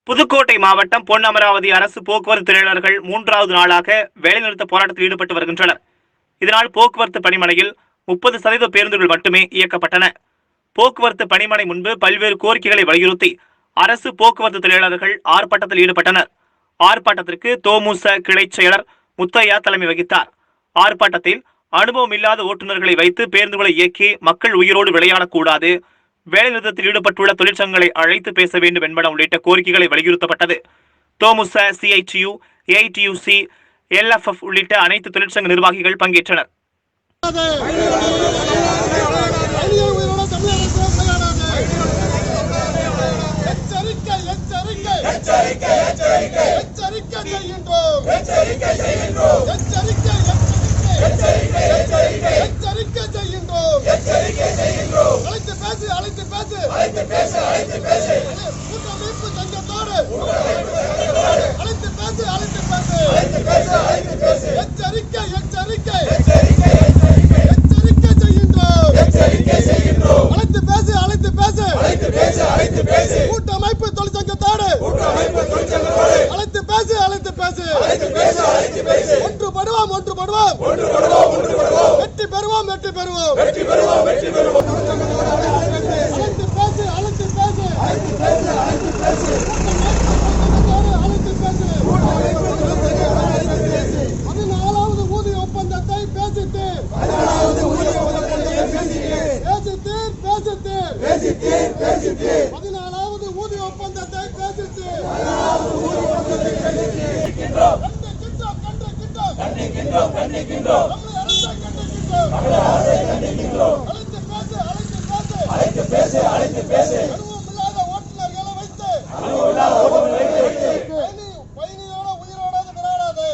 புதுக்கோட்டை மாவட்டம் பொன் அமராவதி அரசு போக்குவரத்து தொழிலாளர்கள் 3வது நாளாக வேலைநிறுத்த போராட்டத்தில் ஈடுபட்டு வருகின்றனர். இதனால் போக்குவரத்து பணிமனையில் 30% பேருந்துகள் மட்டுமே இயக்கப்பட்டன. போக்குவரத்து பணிமனை முன்பு பல்வேறு கோரிக்கைகளை வலியுறுத்தி அரசு போக்குவரத்து தொழிலாளர்கள் ஆர்ப்பாட்டத்தில் ஈடுபட்டனர். ஆர்ப்பாட்டத்திற்கு தோமுச கிளை செயலர் முத்தையா தலைமை வகித்தார். ஆர்ப்பாட்டத்தில் அனுபவம் இல்லாத ஓட்டுநர்களை வைத்து பேருந்துகளை இயக்கி மக்கள் உயிரோடு விளையாடக்கூடாது, வேலைநிறுத்தத்தில் ஈடுபட்டுள்ள தொழிற்சங்கங்களை அழைத்து பேச வேண்டும் என்பன உள்ளிட்ட கோரிக்கைகளை வலியுறுத்தப்பட்டது. தோமுச, CITU, AITUC, LFF உள்ளிட்ட அனைத்து தொழிற்சங்க நிர்வாகிகள் பங்கேற்றனர். கூட்டமைப்பு தொழிற்சங்கத்தோடு அழைத்து பேசு. ஒன்றுபடுவோம். வெற்றி பெறுவோம். அழைத்து பேசு. 14வது ஊதிய ஒப்பந்தத்தை பேசிட்டு 14வது ஊதிய ஒப்பந்தத்தை பேசிட்டு கண்டிக்கின்றோம். அழைத்து பேசு. அனுபவமில்லாத ஓட்டுநர்களை வைத்து பயணியோட உயிரோட விளையாடாது.